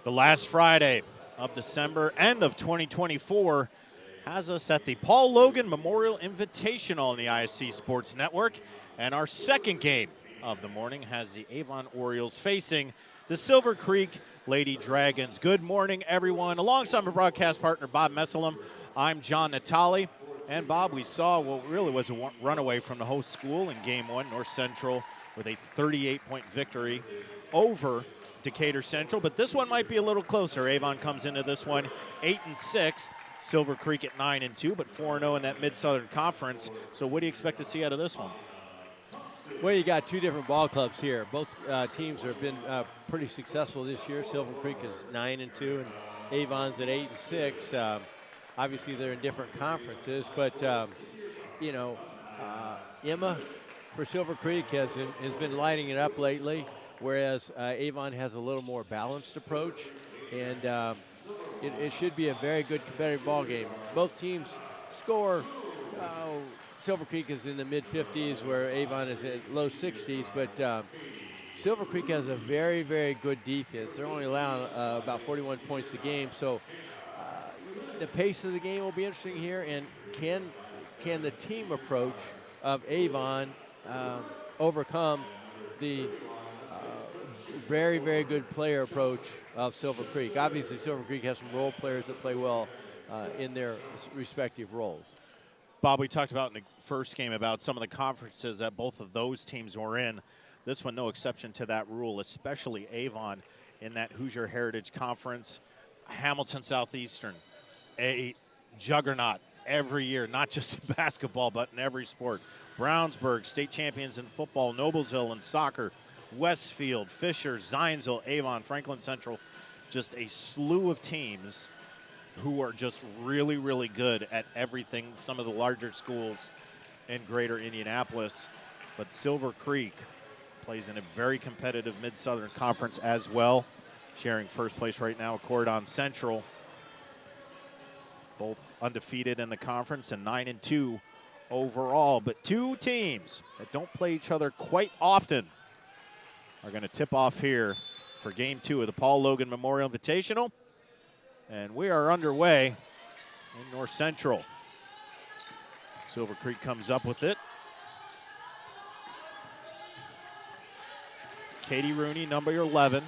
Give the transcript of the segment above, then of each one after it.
The last Friday of December, end of 2024, has us at the Paul Logan Memorial Invitational on the IHSAA Sports Network. And our second game of the morning has the Avon Orioles facing the Silver Creek Lady Dragons. Good morning, everyone. Alongside my broadcast partner, Bob Messelum, I'm John Natali. And Bob, we saw what really was a runaway from the host school in Game 1, North Central, with a 38-point victory over Decatur Central, but this one might be a little closer. Avon comes into this one 8-6, Silver Creek at 9-2, but 4-0 in that Mid-Southern Conference. So what do you expect to see out of this one? Well, you got two different ball clubs here. Both teams have been pretty successful this year. Silver Creek is 9-2, and Avon's at 8-6. Obviously, they're in different conferences, but Emma for Silver Creek has been lighting it up lately, whereas Avon has a little more balanced approach, and it should be a very good competitive ball game. Both teams score. Silver Creek is in the mid-50s, where Avon is at low 60s, but Silver Creek has a very, very good defense. They're only allowing about 41 points a game, so the pace of the game will be interesting here, and can the team approach of Avon overcome the very, very good player approach of Silver Creek? Obviously, Silver Creek has some role players that play well in their respective roles. Bob, we talked about in the first game about some of the conferences that both of those teams were in. This one, no exception to that rule, especially Avon in that Hoosier Heritage Conference. Hamilton Southeastern, a juggernaut every year, not just in basketball, but in every sport. Brownsburg, state champions in football. Noblesville in soccer. Westfield, Fisher, Zionsville, Avon, Franklin Central, just a slew of teams who are just really, really good at everything. Some of the larger schools in greater Indianapolis. But Silver Creek plays in a very competitive Mid-Southern Conference as well, sharing first place right now with Corydon Central. both undefeated in the conference and 9-2 overall. But two teams that don't play each other quite often are going to tip off here for Game 2 of the Paul Loggan Memorial Invitational. And we are underway in North Central. Silver Creek comes up with it. Katie Rooney, number 11.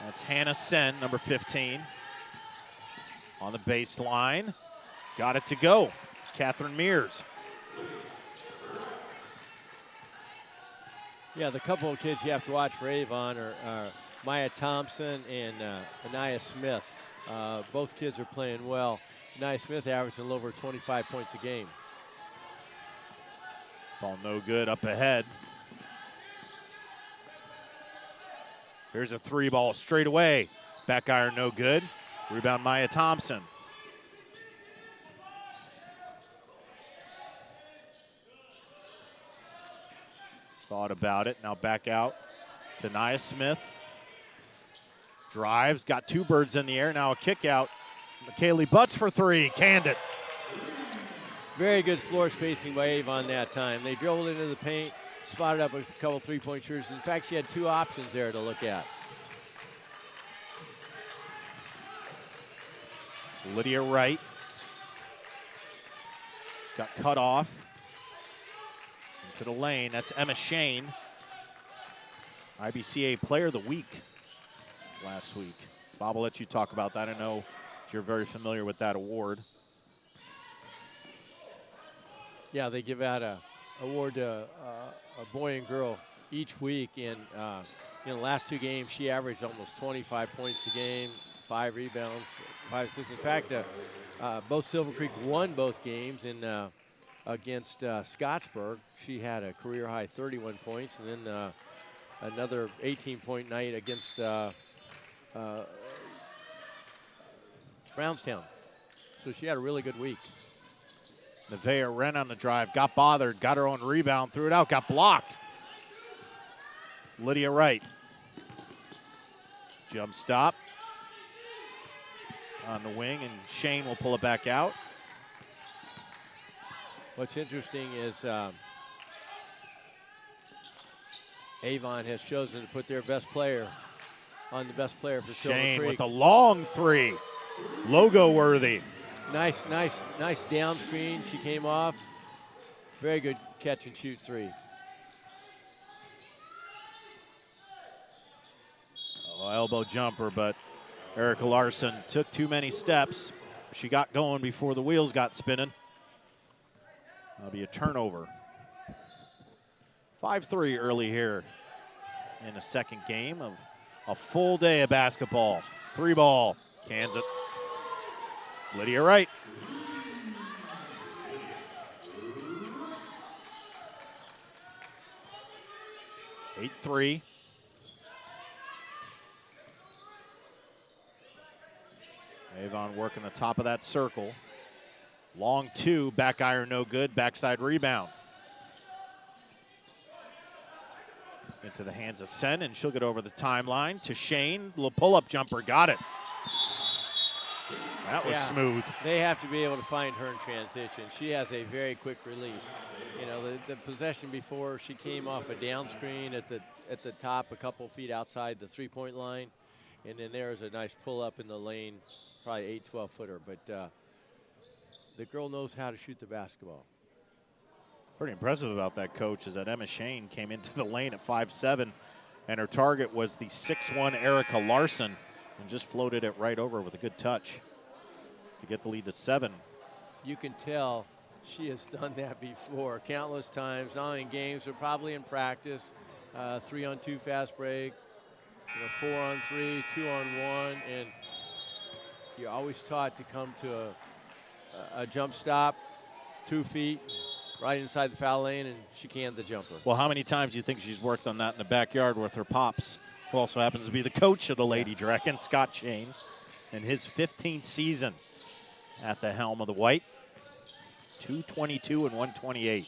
That's Hannah Sen, number 15. On the baseline. Got it to go. It's Catherine Mears. Yeah, the couple of kids you have to watch for Avon are Maya Thompson and Anaya Smith. Both kids are playing well. Anaya Smith averaging a little over 25 points a game. Ball no good, up ahead. Here's a three ball straight away. Back iron no good. Rebound Maya Thompson. Thought about it, now back out to Nia Smith. Drives, got two birds in the air, now a kick out. McKaylee Butts for three, canned it. Very good floor spacing by Avon that time. They dribbled into the paint, spotted up with a couple three-point shooters. In fact, she had two options there to look at. So Lydia Wright got cut off into the lane. That's Emma Shane, IBCA Player of the Week last week. Bob, I'll let you talk about that. I know you're very familiar with that award. Yeah, they give out a award to a boy and girl each week. And in the last two games, she averaged almost 25 points a game, 5 rebounds, 5 assists. In fact, both Silver Creek won both games against Scottsburg. She had a career-high 31 points, and then another 18-point night against Brownstown. So she had a really good week. Nevaeh Wren on the drive, got bothered, got her own rebound, threw it out, got blocked. Lydia Wright. Jump stop on the wing, and Shane will pull it back out. What's interesting is Avon has chosen to put their best player on the best player for Silver Creek. Shane with a long three, logo worthy. Nice down screen. She came off. Very good catch and shoot three. Oh, elbow jumper, but Erica Larson took too many steps. She got going before the wheels got spinning. That'll be a turnover. 5-3 early here in the second game of a full day of basketball. 3-ball, cans it. Lydia Wright. Eight three. Avon working the top of that circle. Long two, back iron no good, backside rebound. Into the hands of Sen, and she'll get over the timeline to Shane. Little pull-up jumper, got it. That was smooth. They have to be able to find her in transition. She has a very quick release. You know, the possession before, she came off a down screen at the top, a couple feet outside the three-point line, and then there's a nice pull-up in the lane, probably 8-12 footer. But the girl knows how to shoot the basketball. Pretty impressive about that, Coach, is that Emma Shane came into the lane at 5'7", and her target was the 6'1" Erica Larson, and just floated it right over with a good touch to get the lead to 7. You can tell she has done that before countless times, not only in games, but probably in practice. 3-on-2 fast break, 4-on-3, 2-on-1, and you're always taught to come to a jump stop, 2 feet, right inside the foul lane, and she canned the jumper. Well, how many times do you think she's worked on that in the backyard with her pops, who also happens to be the coach of the Lady Dragons, Scott Shane, in his 15th season at the helm of the White. 222 and 128.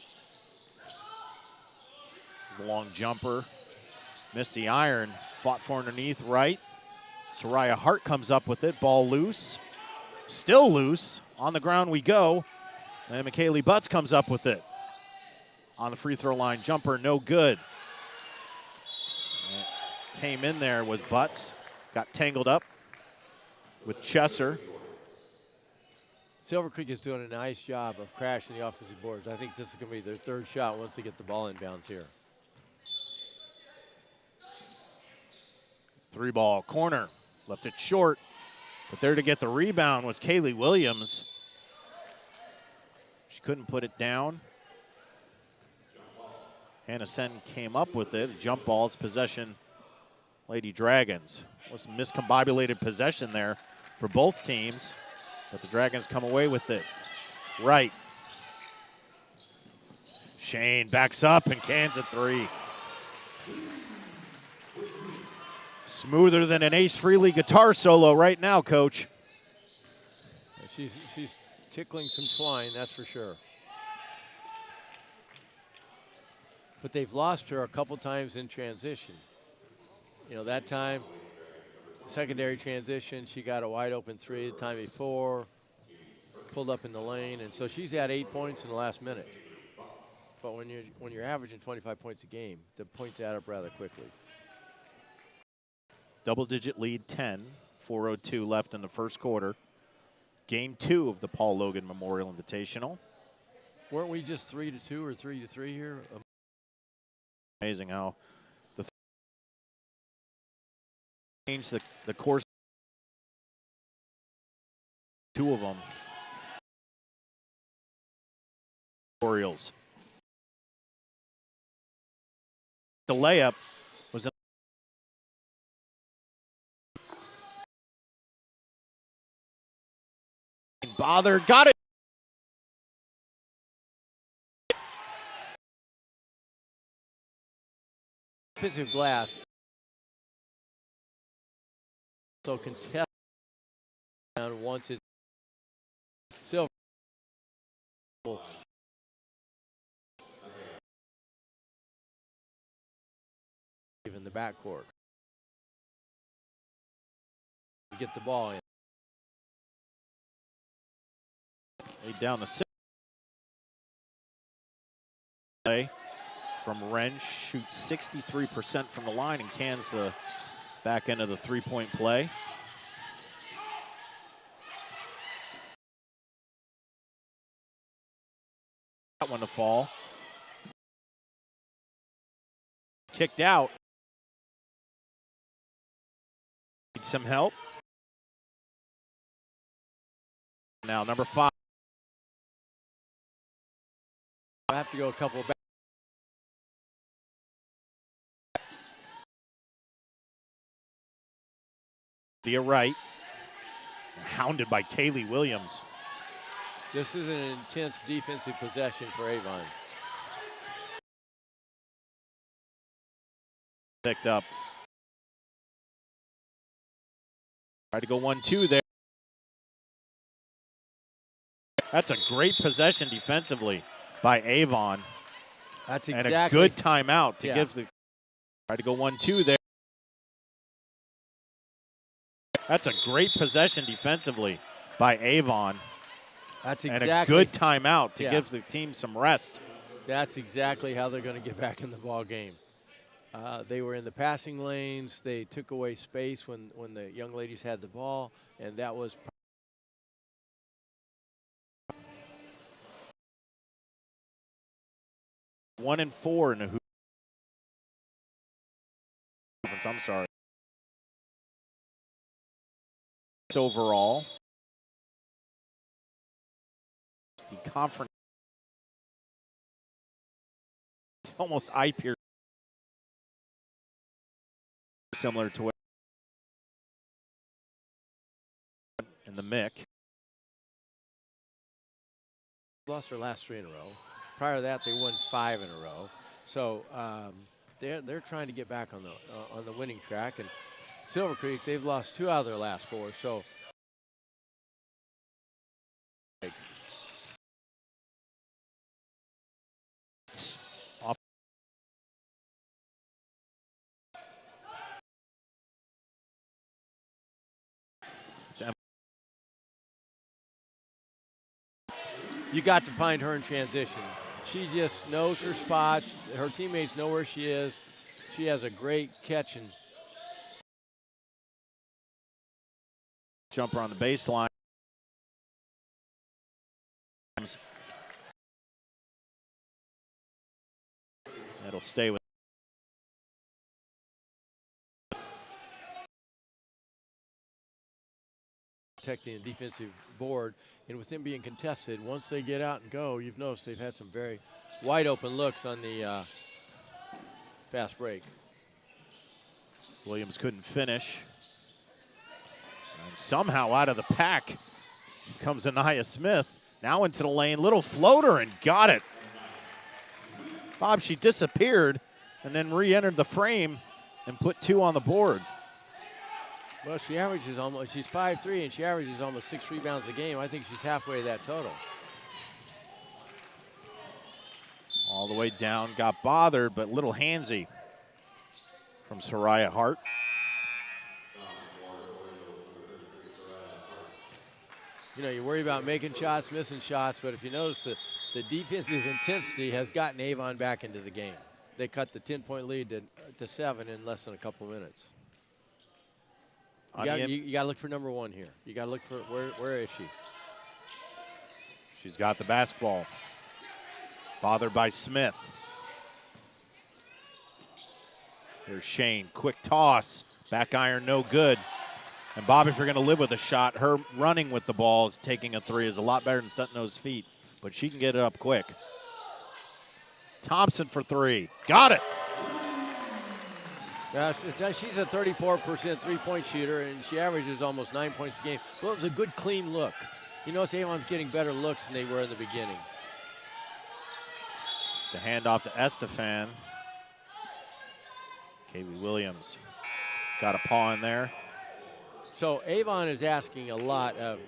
There's a long jumper. Missed the iron. Fought for underneath right. Soraya Hart comes up with it. Ball loose. Still loose. On the ground we go. And McKaylee Butts comes up with it. On the free throw line, jumper, no good. Came in there was Butts. Got tangled up with Chesser. Silver Creek is doing a nice job of crashing the offensive boards. I think this is going to be their third shot once they get the ball inbounds here. 3-ball corner. Left it short. But there to get the rebound was Kaylee Williams. She couldn't put it down. Hannah Sen came up with it. A jump ball. It's possession. Lady Dragons. Was some miscombobulated possession there for both teams. But the Dragons come away with it. Right. Shane backs up and cans a three. Smoother than an Ace Frehley guitar solo right now, Coach. She's tickling some twine, that's for sure. But they've lost her a couple times in transition. You know, that time, secondary transition, she got a wide open three the time before, pulled up in the lane, and so she's had 8 points in the last minute. But when you're averaging 25 points a game, the points add up rather quickly. Double-digit lead, 10. 4:02 left in the first quarter. Game 2 of the Paul Logan Memorial Invitational. Weren't we just 3-2 or 3-3 here? Amazing how the changed the course. 2 of them. Orioles. The layup was bothered, got it. Offensive glass. So contest and once it's Silver. Even the backcourt. Get the ball in. Laid down the 6. Play from Wrench, shoots 63% from the line and cans the back end of the 3-point play. That one to fall. Kicked out. Need some help. Now number 5. I have to go a couple back. Via right. Hounded by Kaylee Williams. This is an intense defensive possession for Avon. Picked up. Tried to go 1-2 there. That's a great possession defensively by Avon. That's exactly. And a good timeout to give the. Tried to go 1-2 there. That's a great possession defensively by Avon. That's exactly. And a good timeout to give the team some rest. That's exactly how they're going to get back in the ball game. They were in the passing lanes. They took away space when the young ladies had the ball, and that was. 1 and 4 in the hoop. I'm sorry. Overall, the conference. It's almost eye piercing. Similar to what in the MIC. Lost their last 3 in a row. Prior to that, they won 5 in a row. So they're trying to get back on the winning track. And Silver Creek, they've lost 2 out of their last 4. So you got to find her in transition. She just knows her spots. Her teammates know where she is. She has a great catch and jumper on the baseline. It'll stay with protecting the defensive board, and with them being contested, once they get out and go, you've noticed they've had some very wide open looks on the fast break. Williams couldn't finish. And somehow out of the pack comes Anaya Smith. Now into the lane, little floater, and got it. Bob, she disappeared and then re-entered the frame and put 2 on the board. Well, she averages almost, she's 5'3", and she averages almost 6 rebounds a game. I think she's halfway that total. All the way down, got bothered, but little handsy from Soraya Hart. You know, you worry about making shots, missing shots, but if you notice the defensive intensity has gotten Avon back into the game. They cut the 10-point lead to 7 in less than a couple minutes. You got to look for number 1 here. You got to look for where is she? She's got the basketball. Bothered by Smith. Here's Shane, quick toss, back iron, no good. And Bob, if you're going to live with a shot, her running with the ball, taking a 3 is a lot better than setting those feet, but she can get it up quick. Thompson for 3, got it. Yeah, she's a 34% three-point shooter, and she averages almost 9 points a game. Well, it was a good, clean look. You notice Avon's getting better looks than they were in the beginning. The handoff to Estefan. Kaylee Williams got a paw in there. So Avon is asking a lot of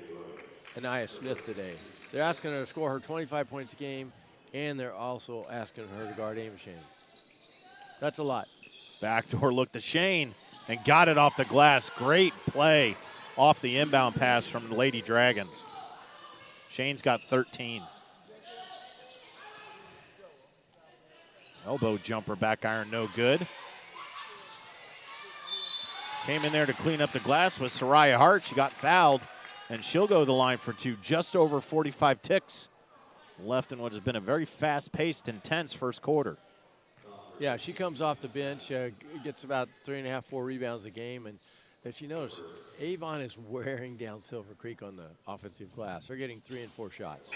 Anaya Smith today. They're asking her to score her 25 points a game, and they're also asking her to guard Amy Shane. That's a lot. Backdoor look to Shane and got it off the glass. Great play off the inbound pass from the Lady Dragons. Shane's got 13. Elbow jumper, back iron, no good. Came in there to clean up the glass with Soraya Hart. She got fouled, and she'll go to the line for 2. Just over 45 ticks left in what has been a very fast-paced, intense first quarter. Yeah, she comes off the bench, gets about 3.5, 4 rebounds a game, and if you notice, Avon is wearing down Silver Creek on the offensive glass. They're getting 3 and 4 shots.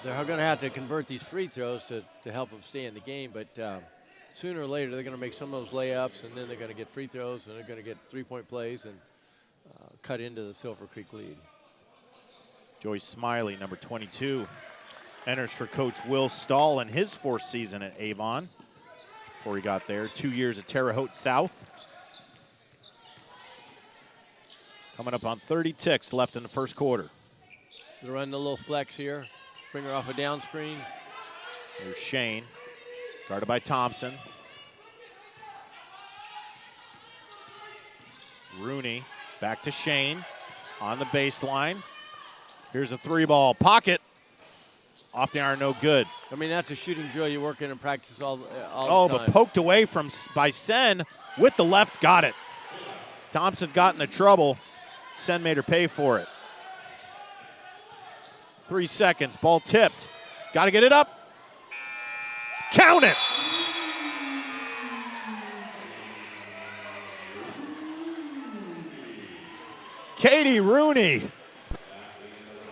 They're going to have to convert these free throws to help them stay in the game, but sooner or later they're going to make some of those layups, and then they're going to get free throws, and they're going to get 3-point plays and cut into the Silver Creek lead. Joyce Smiley, number 22, enters for Coach Will Stahl in his 4th season at Avon. Before he got there, 2 years at Terre Haute South. Coming up on 30 ticks left in the first quarter. They're running a little flex here. Bring her off a down screen. There's Shane, guarded by Thompson. Rooney back to Shane on the baseline. Here's a 3-ball pocket. Off the iron, no good. I mean, that's a shooting drill you work in and practice all the time. But poked away by Sen with the left, got it. Thompson got into trouble. Sen made her pay for it. 3 seconds, ball tipped. Got to get it up. Count it. Katie Rooney,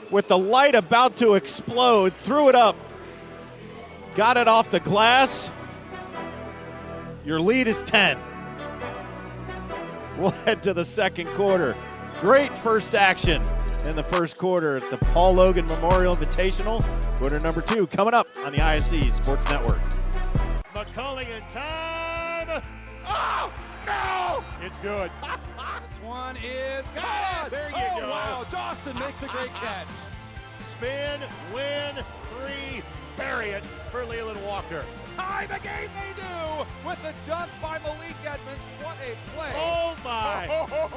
with the light about to explode, threw it up. Got it off the glass. Your lead is 10. We'll head to the second quarter. Great first action in the first quarter at the Paul Loggan Memorial Invitational. Quarter number 2 coming up on the IHSAA Sports Network. McCulling in time. Oh, no! It's good. This one is God, there you go. Wow, Dawson makes a great catch. Spin, win, 3, bury it for Leland Walker. Tie the game they do with the dunk by Malik Edmonds. What a play. Oh my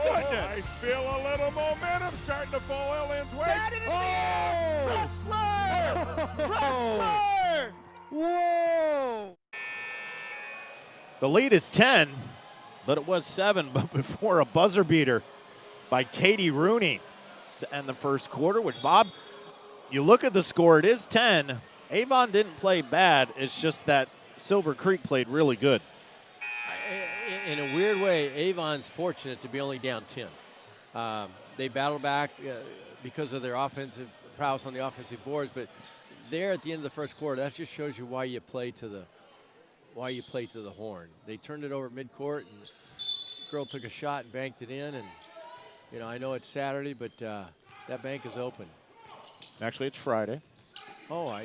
goodness. I feel a little momentum starting to fall Ellen's way. Oh! Wrestler! Whoa! The lead is 10, but it was 7 but before a buzzer beater by Katie Rooney to end the first quarter, which, Bob, you look at the score, it is 10. Avon didn't play bad. It's just that Silver Creek played really good. In a weird way, Avon's fortunate to be only down 10. They battled back because of their offensive prowess on the offensive boards, but there at the end of the first quarter, that just shows you why you play to the horn. They turned it over midcourt, and the girl took a shot and banked it in. And you know, I know it's Saturday, but that bank is open. Actually, it's Friday. Oh, I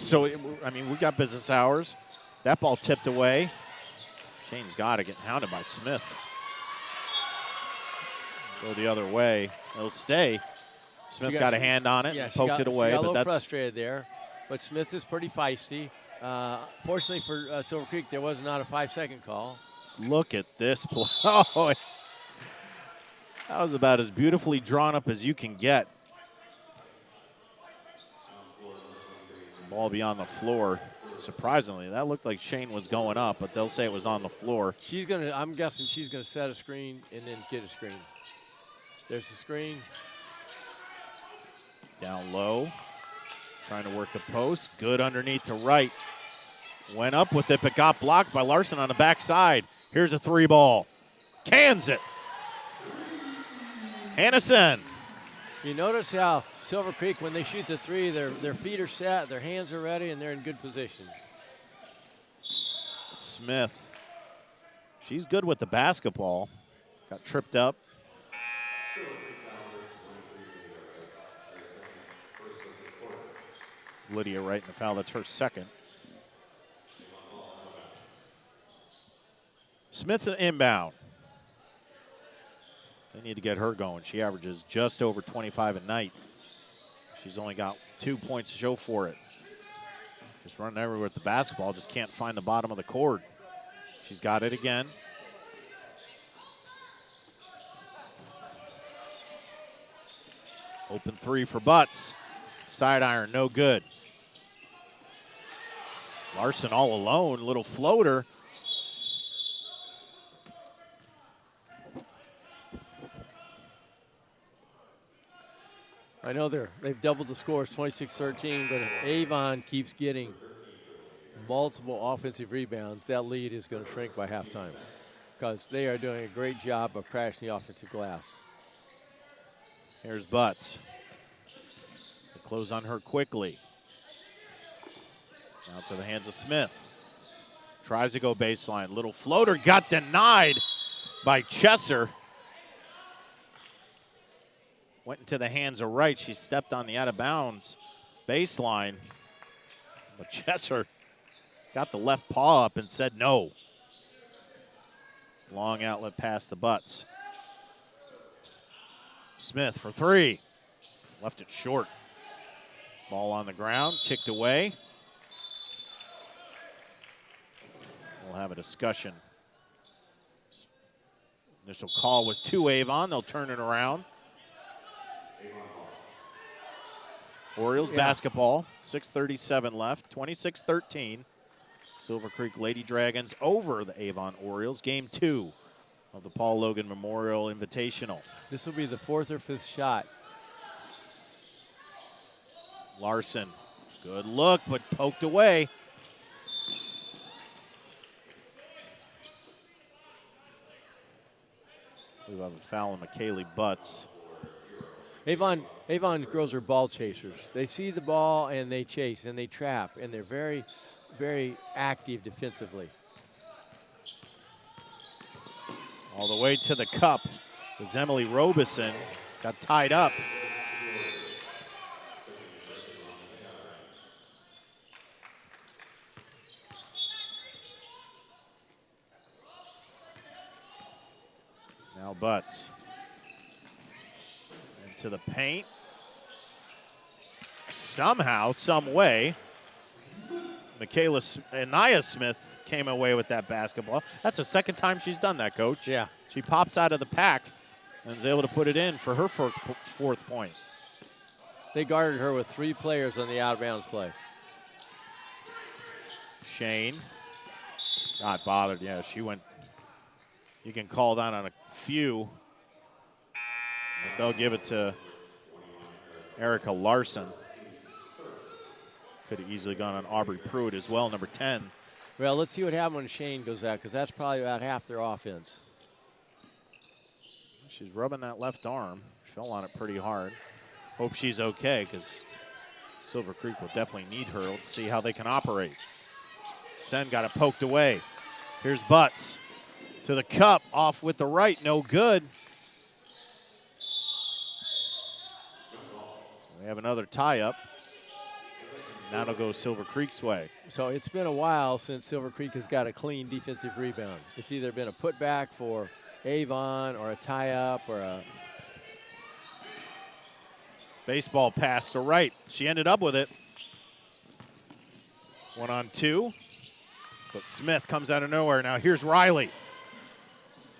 mean, we got business hours. That ball tipped away. Shane's got it, getting hounded by Smith. Go the other way. It'll stay. Smith got a hand on it, and poked it away. She got a but little that's frustrated there. But Smith is pretty feisty. Fortunately for Silver Creek, there was not a 5-second call. Look at this play. Oh, that was about as beautifully drawn up as you can get. Ball beyond the floor. Surprisingly, that looked like Shane was going up, but they'll say it was on the floor. I'm guessing she's gonna set a screen and then get a screen. There's the screen. Down low, trying to work the post. Good underneath to right. Went up with it, but got blocked by Larson on the backside. Here's a 3-ball. Cans it. Hannison. You notice how Silver Creek, when they shoot the 3, their feet are set, their hands are ready, and they're in good position. Smith. She's good with the basketball. Got tripped up. Lydia right in the foul. That's her second. Smith inbound. They need to get her going. She averages just over 25 a night. She's only got 2 points to show for it. Just running everywhere with the basketball, just can't find the bottom of the court. She's got it again. Open 3 for Butts. Side iron, no good. Larson all alone, little floater. I know they've doubled the scores, 26-13, but if Avon keeps getting multiple offensive rebounds, that lead is going to shrink by halftime because they are doing a great job of crashing the offensive glass. Here's Butts. They close on her quickly. Now to the hands of Smith. Tries to go baseline. Little floater got denied by Chesser. Went into the hands of Wright. She stepped on the out-of-bounds baseline. But Chesser got the left paw up and said no. Long outlet past the Butts. Smith for 3. Left it short. Ball on the ground, kicked away. We'll have a discussion. Initial call was to Avon. They'll turn it around. Orioles basketball, 6:37 left, 26-13. Silver Creek Lady Dragons over the Avon Orioles. Game 2 of the Paul Logan Memorial Invitational. This will be the 4th or 5th shot. Larson, good look, but poked away. We have a foul on McKaylee Butts. Avon girls are ball chasers. They see the ball and they chase and they trap, and they're very, very active defensively. All the way to the cup was Emily Robeson. Got tied up. Now Butts. Into the paint. Somehow, some way, Anaya Smith came away with that basketball. That's the second time she's done that, Coach. Yeah. She pops out of the pack and is able to put it in for her fourth point. They guarded her with 3 players on the out-of-bounds play. Shane, not bothered. Yeah, she went. You can call that on a few. But they'll give it to Erica Larson. Could have easily gone on Aubrey Pruitt as well, number 10. Well, let's see what happens when Shane goes out, because that's probably about half their offense. She's rubbing that left arm. Fell on it pretty hard. Hope she's okay, because Silver Creek will definitely need her. Let's see how they can operate. Sen got it poked away. Here's Butts to the cup, off with the right, no good. We have another tie-up. Now it'll go Silver Creek's way. So it's been a while since Silver Creek has got a clean defensive rebound. It's either been a putback for Avon or a tie-up or a... Baseball pass to right. She ended up with it. 1-on-2. But Smith comes out of nowhere. Now here's Riley.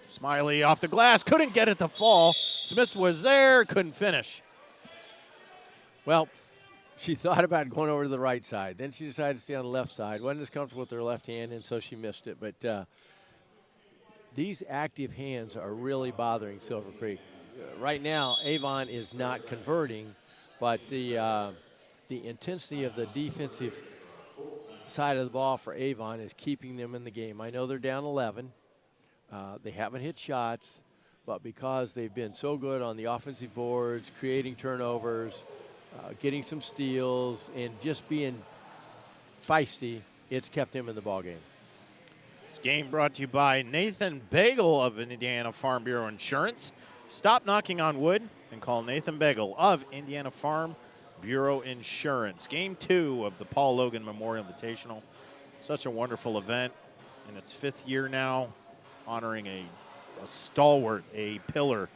Smiley off the glass. Couldn't get it to fall. Smith was there. Couldn't finish. Well, she thought about going over to the right side. Then she decided to stay on the left side. Wasn't as comfortable with her left hand, and so she missed it. But these active hands are really bothering Silver Creek. Right now, Avon is not converting, but the intensity of the defensive side of the ball for Avon is keeping them in the game. I know they're down 11. They haven't hit shots, but because they've been so good on the offensive boards, creating turnovers, getting some steals, and just being feisty, it's kept them in the ballgame. This game brought to you by Nathan Bagel of Indiana Farm Bureau Insurance. Stop knocking on wood and call Nathan Bagel of Indiana Farm Bureau Insurance. Game 2 of the Paul Logan Memorial Invitational. Such a wonderful event in its 5th year now, honoring a stalwart, a pillar.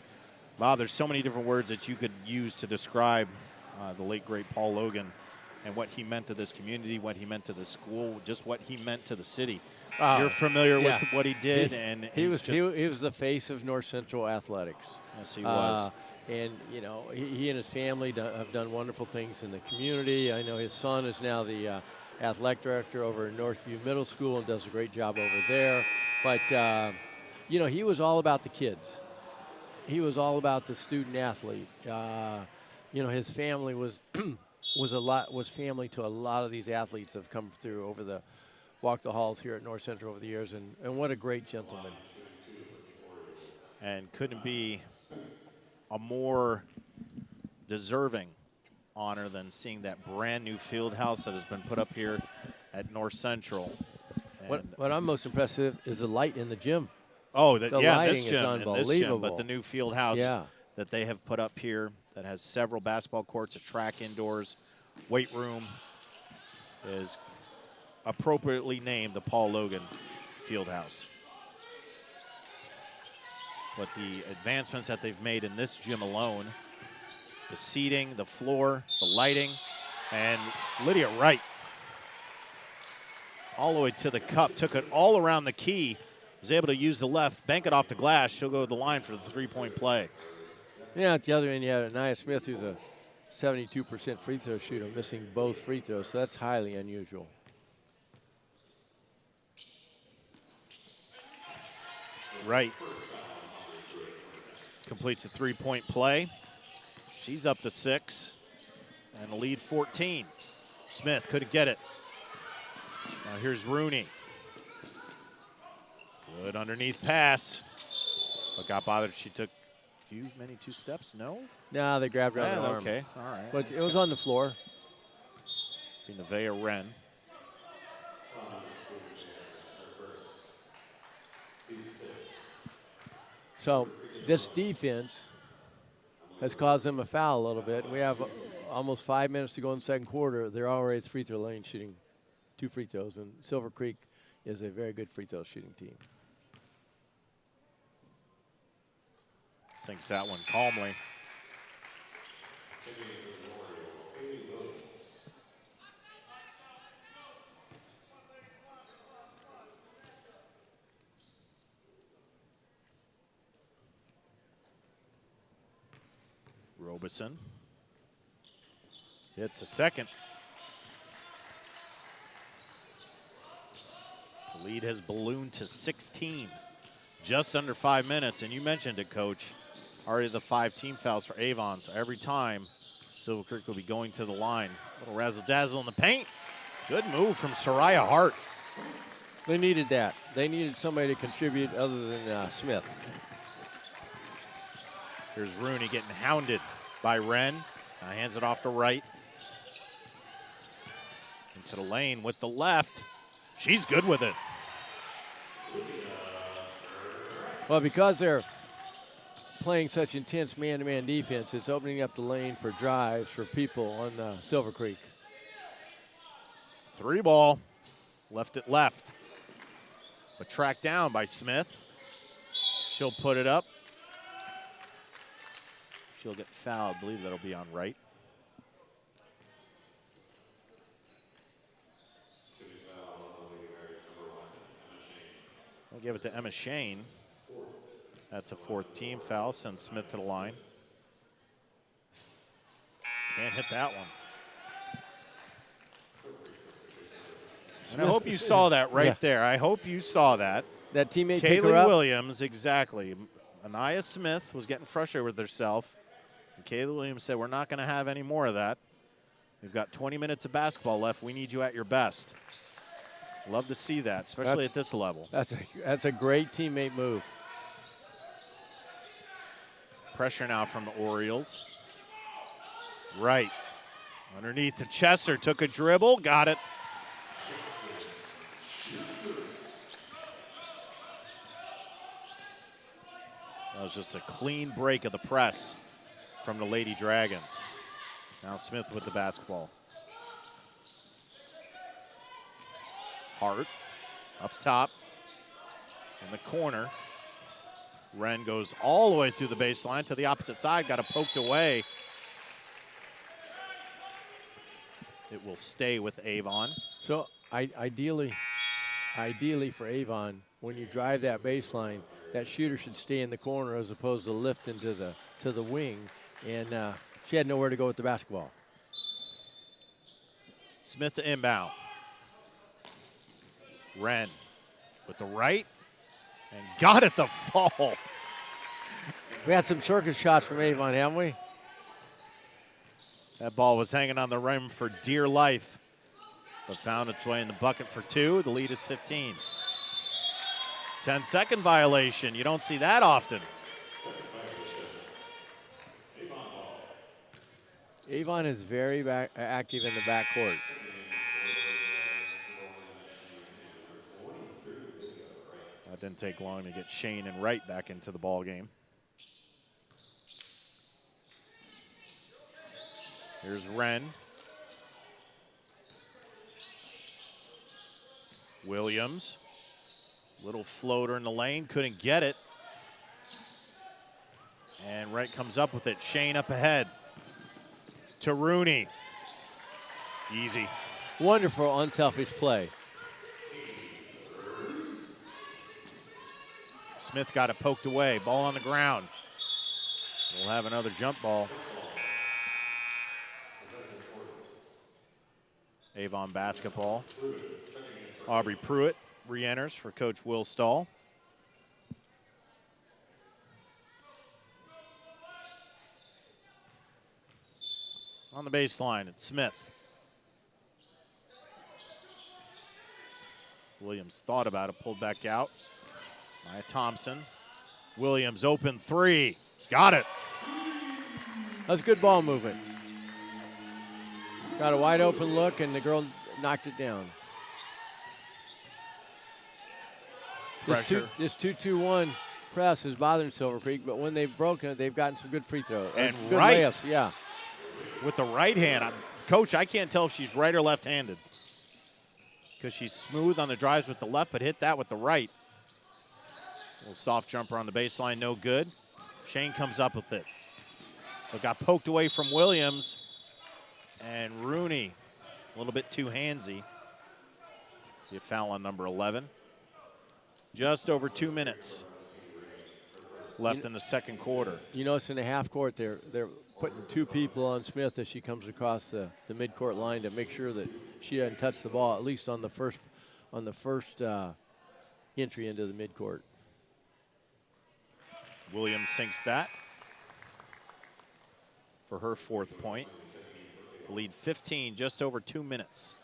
Wow, there's so many different words that you could use to describe the late, great Paul Logan and what he meant to this community, what he meant to the school, just what he meant to the city. You're familiar with what he did, and he was the face of North Central athletics. Yes, he was. And you know, he and his family have done wonderful things in the community. I know his son is now the athletic director over at Northview Middle School and does a great job over there. But you know, he was all about the kids. He was all about the student athlete. You know, his family was was family to a lot of these athletes that have come through over the walk the halls here at North Central over the years, and what a great gentleman. And couldn't be a more deserving honor than seeing that brand new field house that has been put up here at North Central. What I'm most impressed with is the light in the gym. Oh, the yeah, lighting this gym, is unbelievable. but the new field house that they have put up here that has several basketball courts, a track indoors, weight room, is appropriately named the Paul Logan Fieldhouse. But the advancements that they've made in this gym alone, the seating, the floor, the lighting, and Lydia Wright all the way to the cup, took it all around the key, was able to use the left, bank it off the glass. She'll go to the line for the three-point play. Yeah, at the other end, you had Anaya Smith, who's a 72% free throw shooter, missing both free throws, so that's highly unusual. Wright completes a three-point play. She's up to 6 and the lead 14. Smith couldn't get it. Now here's Rooney. Good underneath pass, but got bothered. She took many two steps. No? No, they grabbed her on the arm. Okay, all right. But it was on the floor. Nevaeh Wren. So this defense has caused them a foul a little bit. We have almost 5 minutes to go in the second quarter. They're already at the free throw lane shooting 2 free throws, and Silver Creek is a very good free throw shooting team. Sinks that one calmly. Robeson. It's a second. The lead has ballooned to 16. Just under 5 minutes, and you mentioned it, Coach. Already the 5 team fouls for Avon, so every time Silver Creek will be going to the line. Little razzle-dazzle in the paint. Good move from Soraya Hart. They needed that. They needed somebody to contribute other than Smith. Here's Rooney getting hounded by Wren. Now hands it off to Wright. Into the lane with the left. She's good with it. Well, because they're playing such intense man-to-man defense, it's opening up the lane for drives for people on Silver Creek. 3 ball. Left it left. But tracked down by Smith. She'll put it up. She'll get fouled. I believe that'll be on Wright. I'll give it to Emma Shane. That's a 4th team foul. Sends Smith to the line. Can't hit that one. And I hope you saw that right there. I hope you saw that. That teammate pick her Kaylee up? Williams, exactly. Anaya Smith was getting frustrated with herself. And Kaylee Williams said, we're not going to have any more of that. We've got 20 minutes of basketball left. We need you at your best. Love to see that, especially at this level. That's a great teammate move. Pressure now from the Orioles. Right. Underneath the Chesser, took a dribble, got it. That was just a clean break of the press from the Lady Dragons. Now Smith with the basketball. Hart up top in the corner. Wren goes all the way through the baseline to the opposite side, got it poked away. It will stay with Avon. So ideally for Avon, when you drive that baseline, that shooter should stay in the corner as opposed to lifting to the wing, and she had nowhere to go with the basketball. Smith to inbound. Wren with the right, and got it the fall. We had some circus shots from Avon, haven't we? That ball was hanging on the rim for dear life, but found its way in the bucket for 2. The lead is 15. 10-second violation. You don't see that often. Avon is very active in the backcourt. That didn't take long to get Shane and Wright back into the ball game. Here's Wren. Williams. Little floater in the lane, couldn't get it. And Wright comes up with it. Shane up ahead to Rooney. Easy. Wonderful unselfish play. Smith got it poked away. Ball on the ground. We'll have another jump ball. Avon basketball. Aubrey Pruitt re-enters for Coach Will Stahl. On the baseline, it's Smith. Williams thought about it, pulled back out. Maya Thompson. Williams open 3. Got it. That's good ball movement. Got a wide open look, and the girl knocked it down. Pressure. This 2-2-1 press is bothering Silver Creek, but when they've broken it, they've gotten some good free throws. And good right. layups, yeah. With the right hand. Coach, I can't tell if she's right or left-handed, because she's smooth on the drives with the left, but hit that with the right. Little soft jumper on the baseline, no good. Shane comes up with it. But got poked away from Williams. And Rooney, a little bit too handsy. Be a foul on number 11. Just over 2 minutes left in the second quarter. You notice in the half court, they're putting 2 people on Smith as she comes across the midcourt line to make sure that she doesn't touch the ball, at least on the first entry into the midcourt. Williams sinks that for her 4th point. Lead 15, just over 2 minutes.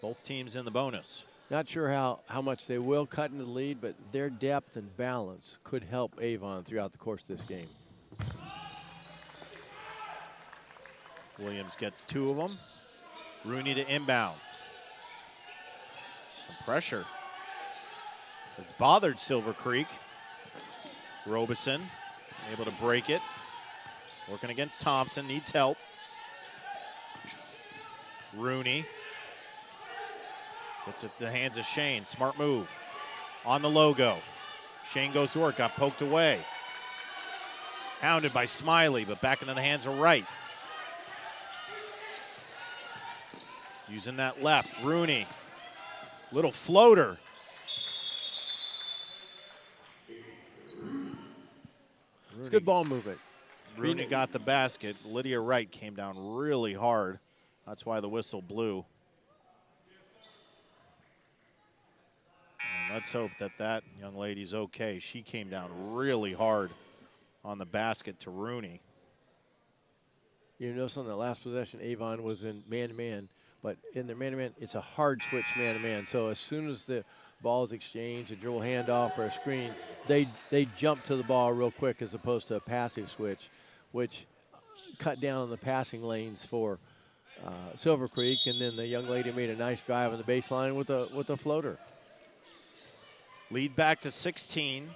Both teams in the bonus. Not sure how much they will cut into the lead, but their depth and balance could help Avon throughout the course of this game. Williams gets 2 of them. Rooney to inbound. Some pressure. It's bothered Silver Creek. Robeson able to break it. Working against Thompson, needs help. Rooney gets it to the hands of Shane. Smart move on the logo. Shane goes to work, got poked away. Hounded by Smiley, but back into the hands of Wright. Using that left, Rooney. Little floater. It's good ball movement. Rooney got the basket. Lydia Wright came down really hard. That's why the whistle blew. And let's hope that that young lady's okay. She came down really hard on the basket to Rooney. You notice on the last possession, Avon was in man-to-man, but in their man-to-man, it's a hard switch man-to-man. So as soon as the ball is exchanged, a dribble handoff or a screen, they jump to the ball real quick as opposed to a passive switch, which cut down on the passing lanes for Silver Creek, and then the young lady made a nice drive on the baseline with a floater. Lead back to 16.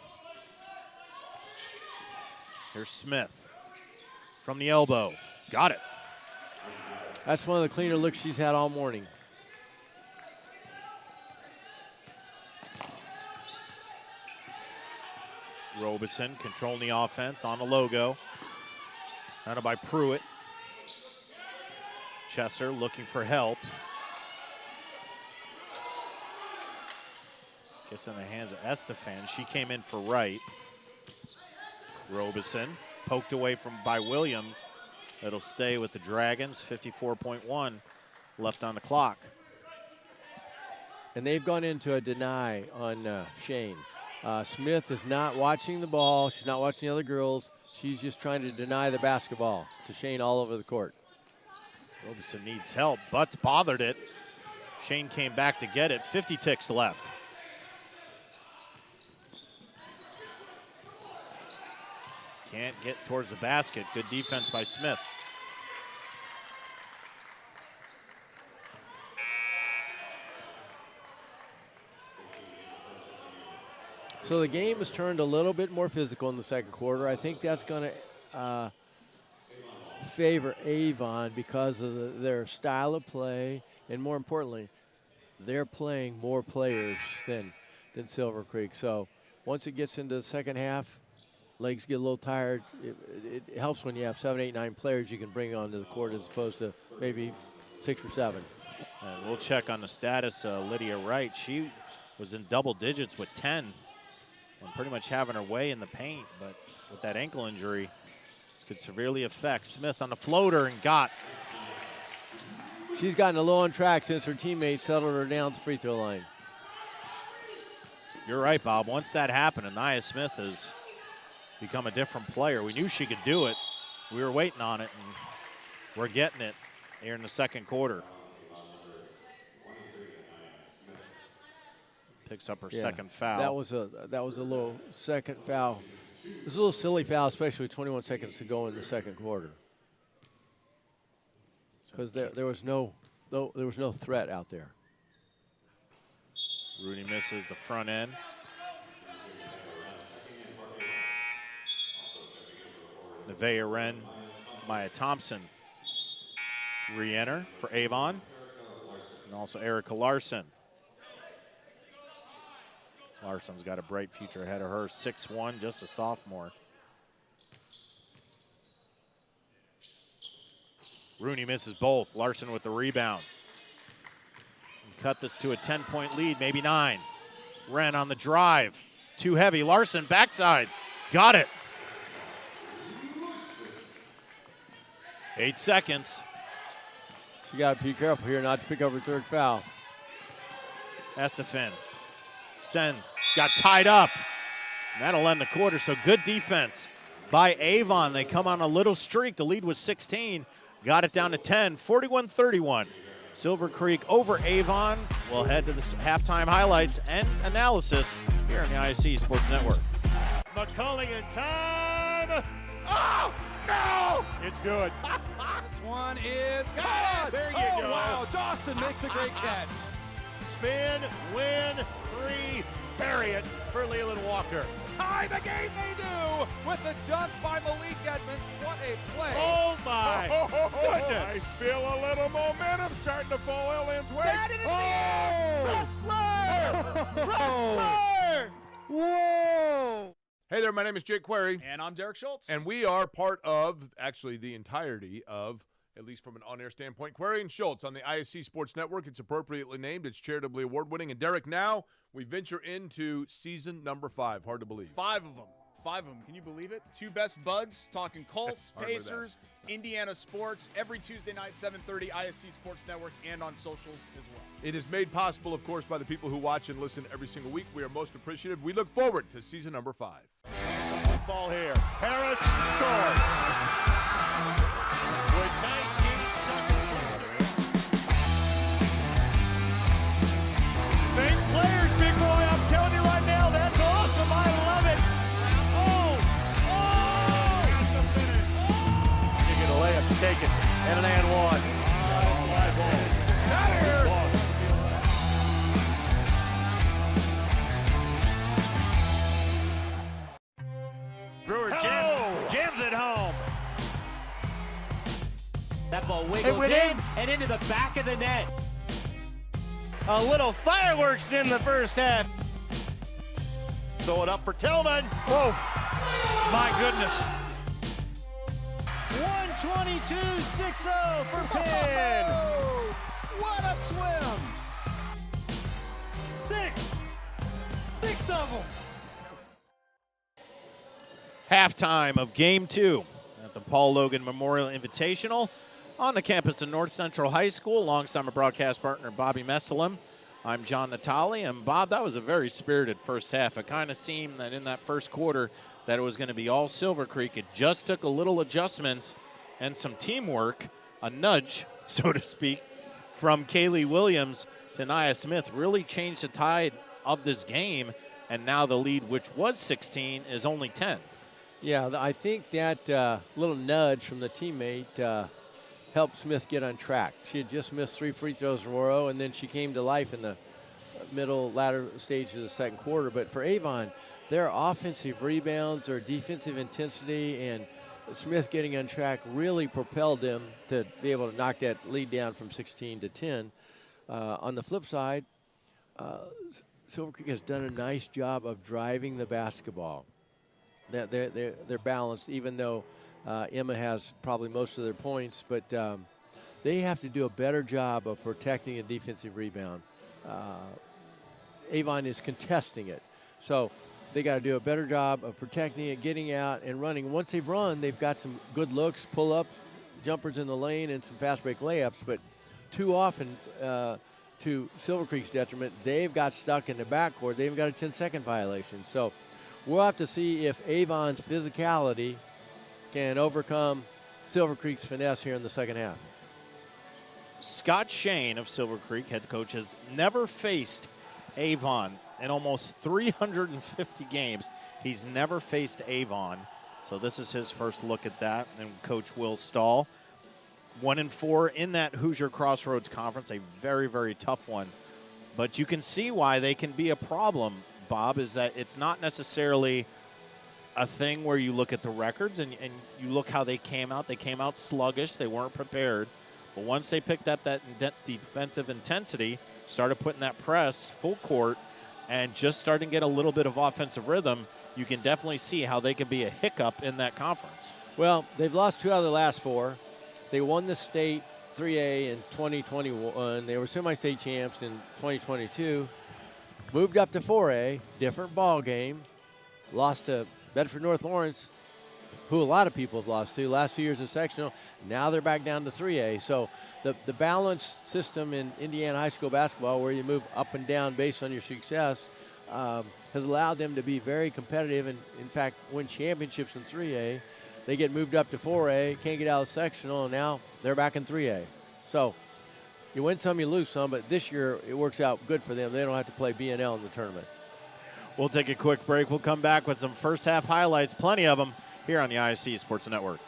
Here's Smith from the elbow. Got it. That's one of the cleaner looks she's had all morning. Robeson controlling the offense on the logo. Handled by Pruitt. Chesser looking for help. Gets in the hands of Estefan. She came in for Wright. Robeson poked away by Williams. It'll stay with the Dragons. 54.1 left on the clock. And they've gone into a deny on Shane. Smith is not watching the ball. She's not watching the other girls. She's just trying to deny the basketball to Shane all over the court. Robeson needs help. Butts bothered it. Shane came back to get it. 50 ticks left. Can't get towards the basket. Good defense by Smith. So the game has turned a little bit more physical in the second quarter. I think that's going to favor Avon because of their style of play, and more importantly, they're playing more players than Silver Creek. So once it gets into the second half, legs get a little tired. It helps when you have 7, 8, 9 players you can bring onto the court as opposed to maybe 6 or 7. We'll check on the status of Lydia Wright. She was in double digits with 10 and pretty much having her way in the paint, but with that ankle injury, this could severely affect Smith on the floater and got. She's gotten a little on track since her teammates settled her down at the free throw line. You're right, Bob. Once that happened, Anaya Smith has become a different player. We knew she could do it. We were waiting on it, and we're getting it here in the second quarter. Picks up her second foul. That was a little second foul. It was a little silly foul, especially with 21 seconds to go in the second quarter. Because there was no threat out there. Rooney misses the front end. Nevaeh Wren, Maya Thompson re-enter for Avon, and also Erica Larson. Larson's got a bright future ahead of her, 6'1", just a sophomore. Rooney misses both. Larson with the rebound. Cut this to a 10-point lead, maybe 9. Wren on the drive. Too heavy. Larson backside. Got it. 8 seconds. She got to be careful here not to pick up her third foul. Esafin. Sen got tied up. That'll end the quarter, so good defense by Avon. They come on a little streak. The lead was 16. Got it down to 10, 41-31. Silver Creek over Avon. We'll head to the halftime highlights and analysis here on the IHSAA Sports Network. McCulling in time. Oh, no! It's good. This one is good. There you go. Wow, Dawson makes a great catch. Spin, win, 3, bury it for Leland Walker. Tie the game they do with the dunk by Malik Edmonds. What a play. Oh, my Goodness. I feel a little momentum starting to fall Lynn's way. Wrestler! Whoa! Hey there, my name is Jake Query, And I'm Derek Schultz. and we are part of, actually the entirety of, at least from an on-air standpoint, Query and Schultz on the IHSAA Sports Network. It's appropriately named. It's charitably award-winning. And Derek, now we venture into season number 5. Hard to believe. 5 of them. 5 of them. Can you believe it? 2 best buds talking Colts, Hard to believe Pacers, Indiana sports every Tuesday night, 7:30, IHSAA Sports Network, and on socials as well. It is made possible, of course, by the people who watch and listen every single week. We are most appreciative. We look forward to season number 5. Ball here. Harris scores. With 19 seconds left. Fake players, big boy. I'm telling you right now, that's awesome. I love it. That's the finish. You get a layup, take it, and an and one. Fly ball. Out of here. Brewer jams it home. That ball wiggles in and into the back of the net. A little fireworks in the first half. Throw it up for Tillman. Whoa. My goodness. 122-6-0 for Penn. What a swim! 6 of them. Halftime of Game 2 at the Paul Logan Memorial Invitational on the campus of North Central High School alongside my broadcast partner Bobby Messelim. I'm John Natali, and Bob, that was a very spirited first half. It kind of seemed that in that first quarter that it was going to be all Silver Creek. It just took a little adjustments and some teamwork, a nudge, so to speak, from Kaylee Williams to Nia Smith really changed the tide of this game, and now the lead, which was 16, is only 10. Yeah, I think that little nudge from the teammate helped Smith get on track. She had just missed 3 free throws in a row, and then she came to life in the latter stages of the second quarter. But for Avon, their offensive rebounds, their defensive intensity, and Smith getting on track really propelled them to be able to knock that lead down from 16 to 10. On the flip side, Silver Creek has done a nice job of driving the basketball. They're balanced, even though Emma has probably most of their points, but they have to do a better job of protecting a defensive rebound. Avon is contesting it, so they got to do a better job of protecting it, getting out and running. Once they've run, they've got some good looks, pull-ups, jumpers in the lane, and some fast break layups, but too often, to Silver Creek's detriment, they've got stuck in the backcourt. They've got a 10-second violation. So we'll have to see if Avon's physicality can overcome Silver Creek's finesse here in the second half. Scott Shane of Silver Creek, head coach, has never faced Avon in almost 350 games. He's never faced Avon, so this is his first look at that. And Coach Will Stahl, 1-4 in that Hoosier Crossroads Conference, a very, very tough one. But you can see why they can be a problem, Bob, is that it's not necessarily a thing where you look at the records and you look how they came out. They came out sluggish. They weren't prepared. But once they picked up that defensive intensity, started putting that press full court, and just starting to get a little bit of offensive rhythm, you can definitely see how they can be a hiccup in that conference. Well, they've lost 2 out of the last 4. They won the state 3A in 2021. They were semi-state champs in 2022. Moved up to 4A, different ball game. Lost to Bedford North Lawrence, who a lot of people have lost to. Last 2 years in sectional, now they're back down to 3A. So the balance system in Indiana high school basketball, where you move up and down based on your success, has allowed them to be very competitive and, in fact, win championships in 3A. They get moved up to 4A, can't get out of sectional, and now they're back in 3A. So you win some, you lose some, but this year it works out good for them. They don't have to play B&L in the tournament. We'll take a quick break. We'll come back with some first half highlights, plenty of them, here on the IHSAA Sports Network.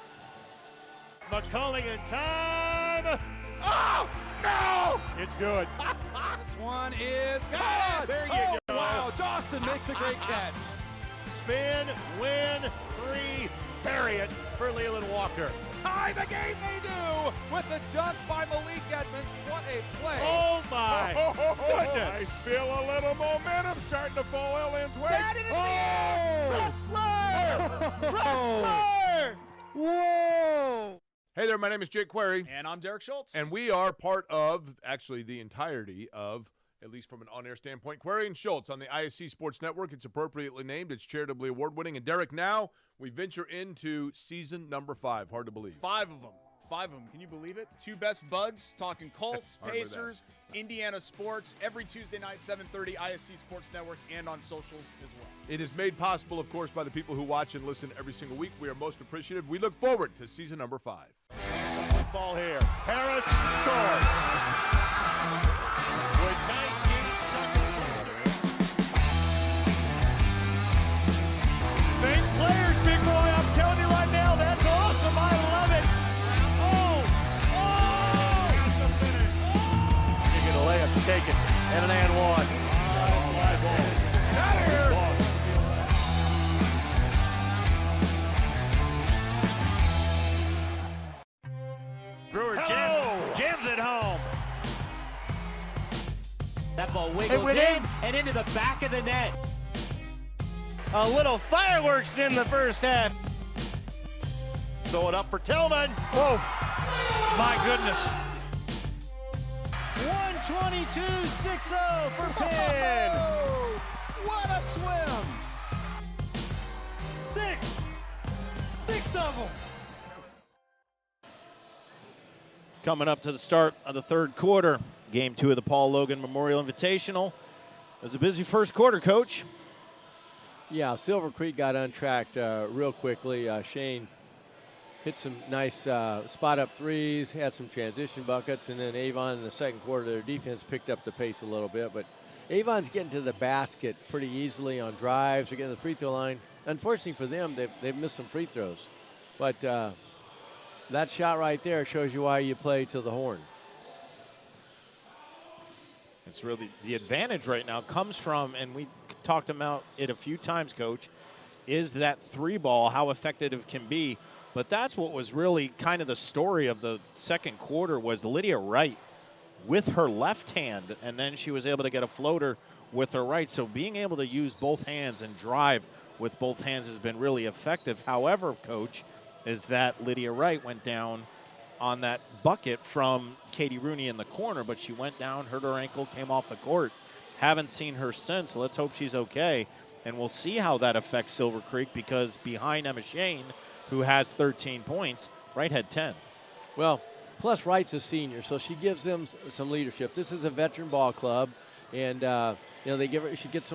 McCulling in time. Oh, no! It's good. This one is caught. There you go. Wow, Dawson makes a great catch. Spin, win, 3, bury it for Leland Walker. Tie the game they do with the dunk by Malik Edmonds. What a play. Oh, my goodness. I feel a little momentum starting to fall Ellen's way. Wrestler! Whoa! Hey there, my name is Jake Query. And I'm Derek Schultz. And we are part of, actually the entirety of, at least from an on-air standpoint, Query and Schultz on the IHSAA Sports Network. It's appropriately named. It's charitably award-winning. And Derek, now we venture into season number 5. Hard to believe. 5 of them. 5 of them. Can you believe it? 2 best buds talking Colts, Hard with that. Pacers, Indiana sports, every Tuesday night, 7:30, IHSAA Sports Network, and on socials as well. It is made possible, of course, by the people who watch and listen every single week. We are most appreciative. We look forward to season number 5. Ball here. Harris scores. With 19 seconds remaining. Fake players, big boy. I'm telling you right now, that's awesome. I love it. That's the finish. You get a layup to take it. And an and one. Fly ball. Out of here. Brewer jams it home. That ball wiggles in and into the back of the net. A little fireworks in the first half. Throw it up for Tillman. Whoa. My goodness. 122-6-0 for Penn. What a swim. 6 of them. Coming up to the start of the third quarter, game 2 of the Paul Loggan Memorial Invitational. It was a busy first quarter, Coach. Yeah, Silver Creek got untracked real quickly. Shane hit some nice spot-up threes, had some transition buckets, and then Avon in the second quarter, their defense picked up the pace a little bit. But Avon's getting to the basket pretty easily on drives. They're getting to the free throw line. Unfortunately for them, they've missed some free throws. But that shot right there shows you why you play to the horn. It's really the advantage right now comes from, and we talked about it a few times, Coach, is that 3 ball, how effective it can be. But that's what was really kind of the story of the second quarter was Lydia Wright with her left hand, and then she was able to get a floater with her right. So being able to use both hands and drive with both hands has been really effective. However, Coach, is that Lydia Wright went down on that bucket from Katie Rooney in the corner, but she went down, hurt her ankle, came off the court. Haven't seen her since. Let's hope she's okay. And we'll see how that affects Silver Creek, because behind Emma Shane, who has 13 points, Wright had 10. Well, plus Wright's a senior, so she gives them some leadership. This is a veteran ball club, and they give her. She gives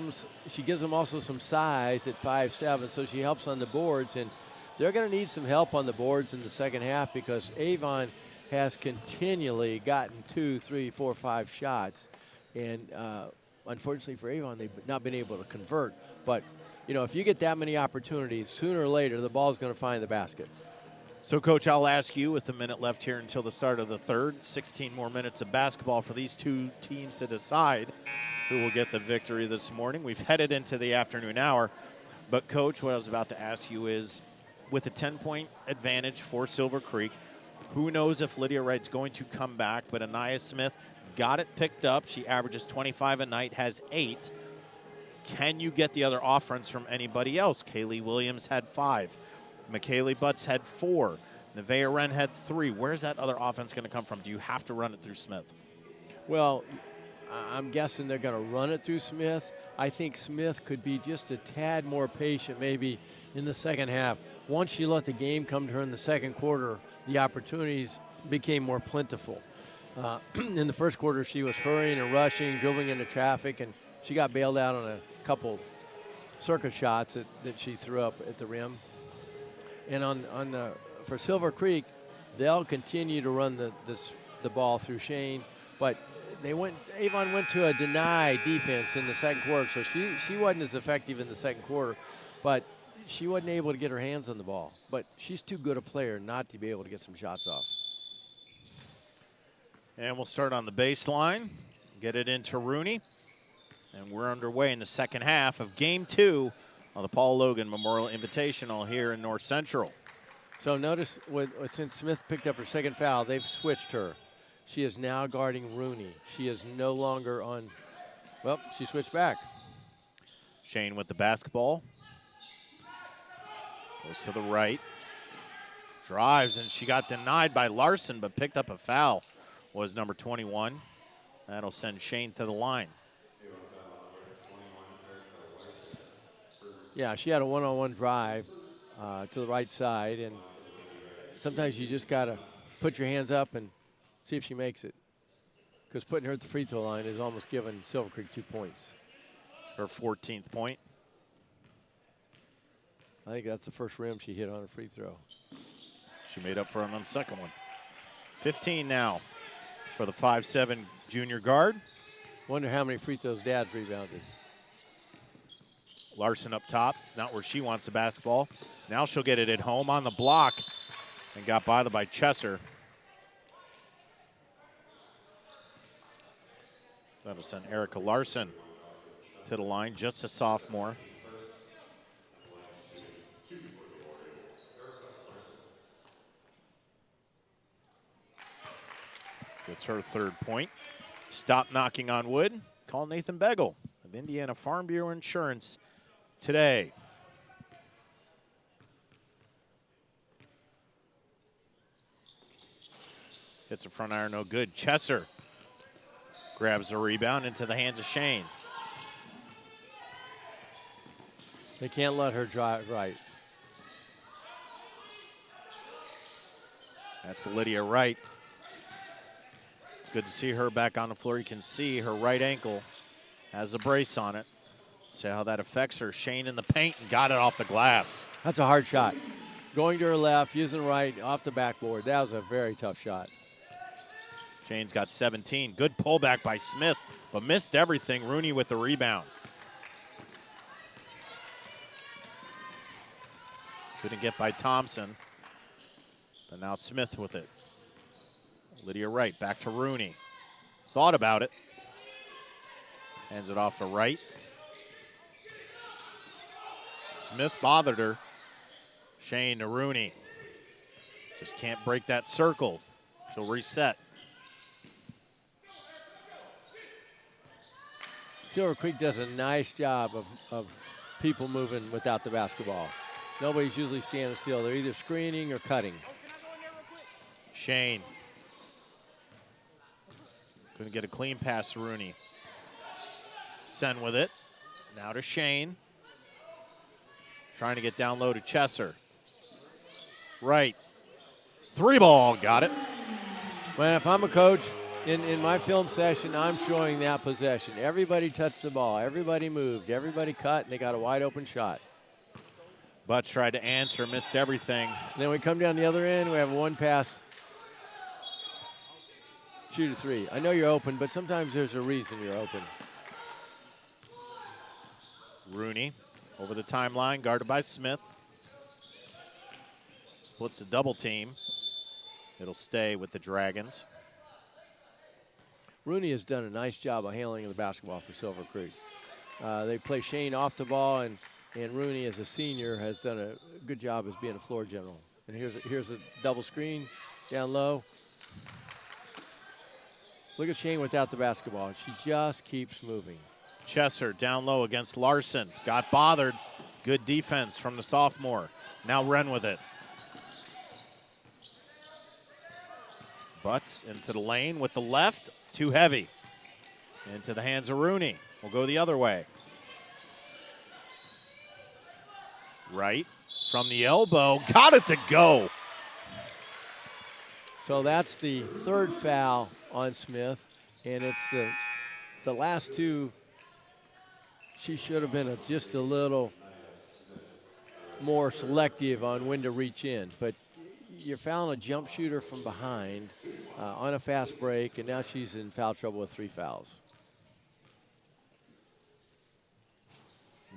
them also some size at 5'7", so she helps on the boards. And they're going to need some help on the boards in the second half, because Avon has continually gotten 2, 3, 4, 5 shots. And unfortunately for Avon, they've not been able to convert. But, if you get that many opportunities, sooner or later, the ball's going to find the basket. So, Coach, I'll ask you, with a minute left here until the start of the third, 16 more minutes of basketball for these two teams to decide who will get the victory this morning. We've headed into the afternoon hour. But, Coach, what I was about to ask you is, with a 10-point advantage for Silver Creek, who knows if Lydia Wright's going to come back, but Anaya Smith got it picked up. She averages 25 a night, has 8. Can you get the other offense from anybody else? Kaylee Williams had 5. McKaylee Butts had 4. Nevaeh Wren had 3. Where's that other offense going to come from? Do you have to run it through Smith? Well, I'm guessing they're going to run it through Smith. I think Smith could be just a tad more patient maybe in the second half. once she let the game come to her in the second quarter, the opportunities became more plentiful. In the first quarter, she was hurrying and rushing, dribbling into traffic, and she got bailed out on a couple circus shots that she threw up at the rim. And for Silver Creek, they'll continue to run the ball through Shane, but Avon went to a deny defense in the second quarter, so she wasn't as effective in the second quarter, but she wasn't able to get her hands on the ball. But she's too good a player not to be able to get some shots off. And we'll start on the baseline, get it into Rooney, and we're underway in the second half of Game 2 of the Paul Loggan Memorial Invitational here in North Central. So notice, since Smith picked up her second foul, they've switched her. She is now guarding Rooney. She is no longer on, well, she switched back. Shane with the basketball. Goes to the right. Drives, and she got denied by Larson, but picked up a foul. Was number 21. That'll send Shane to the line. Yeah, she had a one-on-one drive to the right side, and sometimes you just got to put your hands up and see if she makes it, because putting her at the free throw line is almost giving Silver Creek 2 points. Her 14th point. I think that's the first rim she hit on a free throw. She made up for it on the second one. 15 now for the 5'7" junior guard. Wonder how many free throws Dad's rebounded. Larson up top. It's not where she wants the basketball. Now she'll get it at home on the block and got bothered by Chesser. That'll send Erica Larson to the line, just a sophomore. Gets her third point. Stop knocking on wood. Call Nathan Begel of Indiana Farm Bureau Insurance today. Hits a front iron, no good. Chesser grabs the rebound into the hands of Shane. They can't let her drive right. That's Lydia Wright. It's good to see her back on the floor. You can see her right ankle has a brace on it. See how that affects her. Shane in the paint and got it off the glass. That's a hard shot. Going to her left, using right, off the backboard. That was a very tough shot. Shane's got 17. Good pullback by Smith, but missed everything. Rooney with the rebound. Couldn't get by Thompson, but now Smith with it. Lydia Wright back to Rooney. Thought about it. Hands it off to Wright. Smith bothered her. Shane to Rooney. Just can't break that circle. She'll reset. Silver Creek does a nice job of people moving without the basketball. Nobody's usually standing still. They're either screening or cutting. Shane. Couldn't get a clean pass to Rooney. Sen with it. Now to Shane. Trying to get down low to Chesser. Right. Three ball. Got it. Well, if I'm a coach, in my film session, I'm showing that possession. Everybody touched the ball. Everybody moved. Everybody cut, and they got a wide open shot. Butts tried to answer, missed everything. And then we come down the other end. We have one pass. Shoot a three. I know you're open, but sometimes there's a reason you're open. Rooney over the timeline, guarded by Smith. Splits the double team. It'll stay with the Dragons. Rooney has done a nice job of handling the basketball for Silver Creek. They play Shane off the ball, and Rooney, as a senior, has done a good job as being a floor general. And here's a double screen down low. Look at Shane without the basketball. She just keeps moving. Chesser down low against Larson. Got bothered. Good defense from the sophomore. Now Wren with it. Butts into the lane with the left. Too heavy. Into the hands of Rooney. We'll go the other way. Right. from the elbow. Got it to go. So that's the third foul on Smith, and it's the last two. She should have been just a little more selective on when to reach in, but you're fouling a jump shooter from behind on a fast break, and now she's in foul trouble with 3 fouls.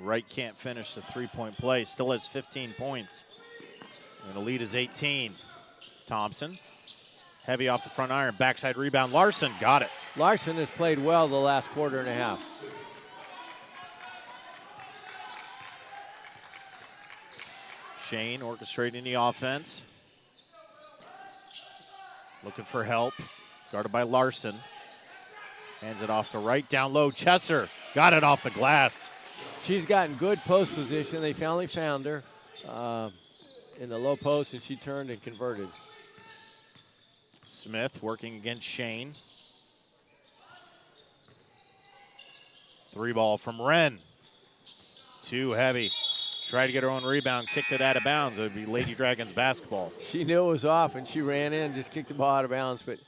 Wright can't finish the three-point play. Still has 15 points. And the lead is 18. Thompson, heavy off the front iron. Backside rebound. Larson got it. Larson has played well the last quarter and a half. Shane orchestrating the offense. Looking for help. Guarded by Larson. Hands it off to Wright. Down low. Chesser got it off the glass. She's gotten good post position. They finally found her in the low post, and she turned and converted. Smith working against Shane. 3 ball from Wren. Too heavy. Tried to get her own rebound, kicked it out of bounds. It would be Lady Dragons basketball. She knew it was off, and she ran in, just kicked the ball out of bounds. But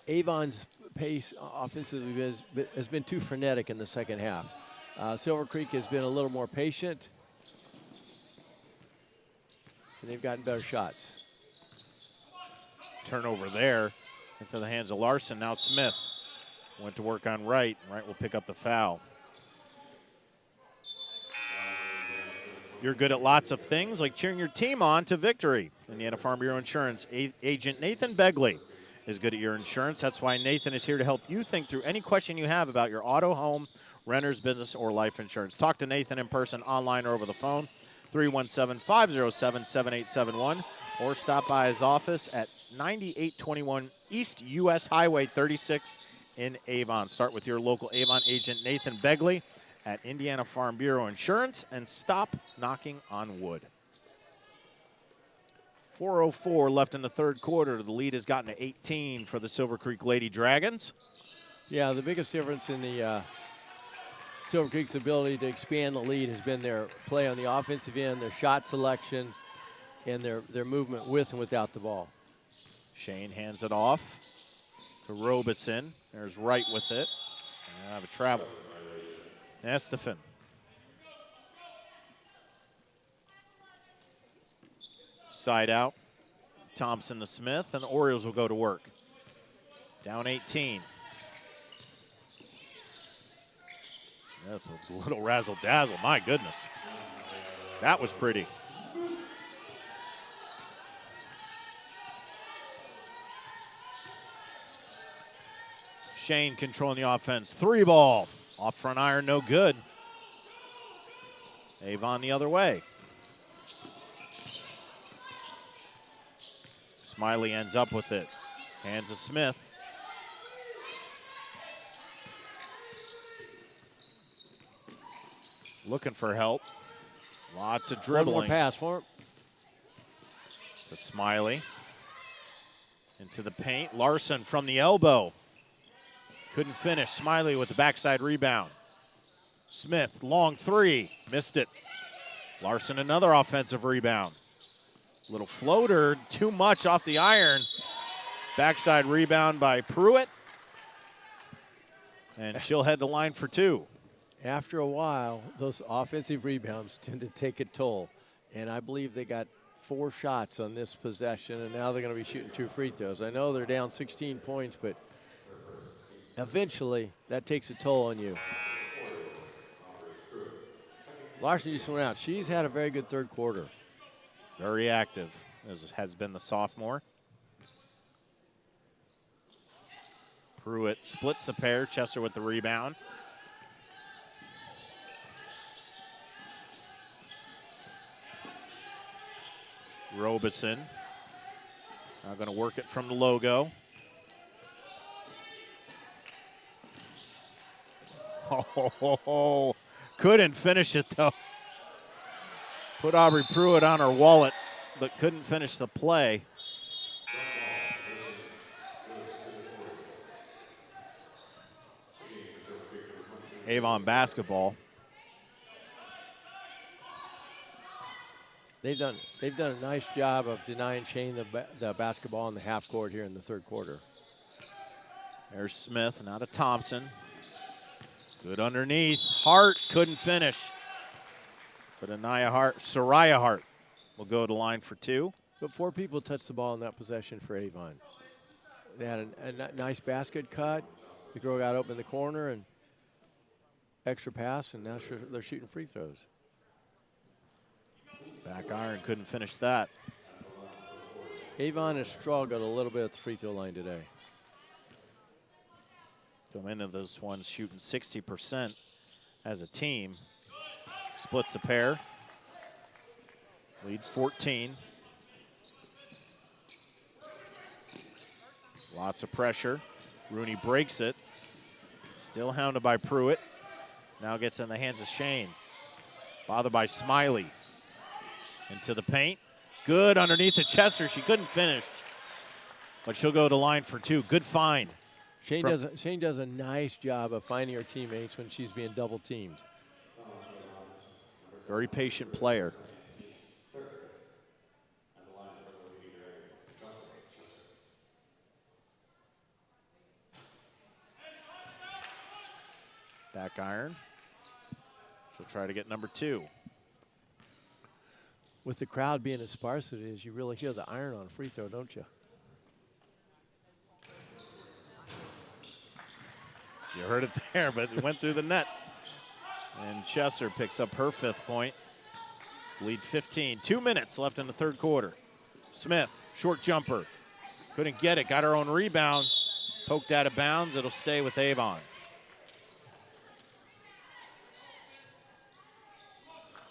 Avon's pace offensively has been too frenetic in the second half. Silver Creek has been a little more patient, and they've gotten better shots. Turnover there into the hands of Larson. Now Smith went to work on Wright. Wright will pick up the foul. You're good at lots of things, like cheering your team on to victory. Indiana Farm Bureau Insurance agent Nathan Begley is good at your insurance. That's why Nathan is here to help you think through any question you have about your auto, home, renter's business, or life insurance. Talk to Nathan in person, online, or over the phone, 317-507-7871, or stop by his office at 9821 East US Highway 36 in Avon. Start with your local Avon agent, Nathan Begley, at Indiana Farm Bureau Insurance, and stop knocking on wood. 4:04 left in the third quarter. The lead has gotten to 18 for the Silver Creek Lady Dragons. Yeah, the biggest difference in the Silver Creek's ability to expand the lead has been their play on the offensive end, their shot selection, and their movement with and without the ball. Shane hands it off to Robeson. There's Wright with it. And I have a travel. Estefan. Side out. Thompson to Smith, and the Orioles will go to work. Down 18. Smith with a little razzle-dazzle. My goodness. That was pretty. Shane controlling the offense. 3 ball. Off front iron, no good. Avon the other way. Smiley ends up with it. Hands to Smith. Looking for help. Lots of dribbling. One more pass for him. To Smiley. Into the paint. Larson from the elbow. Couldn't finish. Smiley with the backside rebound. Smith, long 3. Missed it. Larson, another offensive rebound. Little floater, too much off the iron. Backside rebound by Pruitt. And she'll head the line for 2. After a while, those offensive rebounds tend to take a toll. And I believe they got 4 shots on this possession, and now they're going to be shooting 2 free throws. I know they're down 16 points, but eventually that takes a toll on you. Larson just went out. She's had a very good third quarter. Very active, as has been the sophomore. Pruitt splits the pair. Chester with the rebound. Robeson now going to work it from the logo. Oh, couldn't finish it though. Put Aubrey Pruitt on her wallet, but couldn't finish the play. Avon basketball. They've done a nice job of denying Shane the basketball in the half court here in the third quarter. There's Smith, now to Thompson. Good underneath. Hart couldn't finish. But Soraya Hart will go to line for two. But 4 people touched the ball in that possession for Avon. They had a nice basket cut. The girl got open in the corner and extra pass, and now they're shooting free throws. Back iron, couldn't finish that. Avon has struggled a little bit at the free throw line today. Come into this one shooting 60% as a team. Splits the pair. Lead 14. Lots of pressure. Rooney breaks it. Still hounded by Pruitt. Now gets in the hands of Shane. Bothered by Smiley. Into the paint. Good underneath the Chester. She couldn't finish. But she'll go to line for two. Good find. Shane does a nice job of finding her teammates when she's being double teamed. Very patient player. Back iron. She'll try to get number two. With the crowd being as sparse as it is, you really hear the iron on a free throw, don't you? You heard it there, but it went through the net. And Chester picks up her 5th point. Lead 15. 2 minutes left in the third quarter. Smith, short jumper. Couldn't get it, got her own rebound. Poked out of bounds, it'll stay with Avon.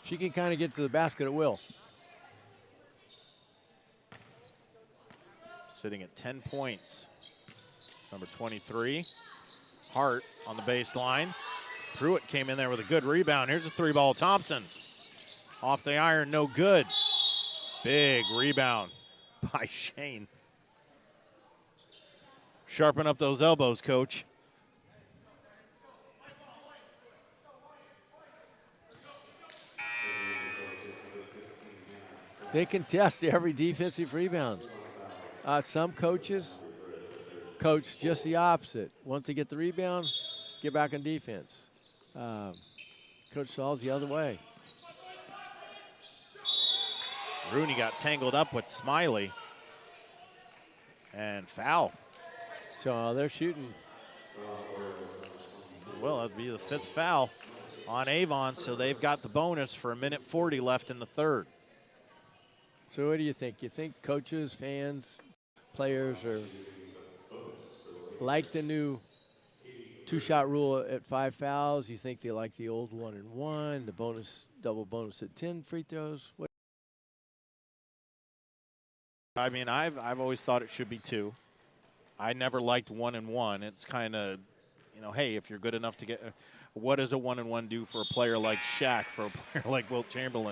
She can kind of get to the basket at will. Sitting at 10 points. It's number 23. Hart on the baseline. Pruitt came in there with a good rebound. Here's a 3-ball Thompson. Off the iron, no good. Big rebound by Shane. Sharpen up those elbows, coach. They contest every defensive rebound. Some coaches coach just the opposite. Once they get the rebound, get back on defense. Coach Saul's the other way. Rooney got tangled up with Smiley. And foul. So they're shooting. Well, that'd be the 5th foul on Avon, so they've got the bonus for 1:40 left in the third. So what do you think? You think coaches, fans, players are like the new 2-shot rule at 5 fouls? You think they like the old 1-and-1, the double bonus at 10 free throws? What? I mean, I've always thought it should be 2. I never liked 1-and-1. It's kind of, you know, hey, if you're good enough to get, what does a 1-and-1 do for a player like Shaq, for a player like Wilt Chamberlain?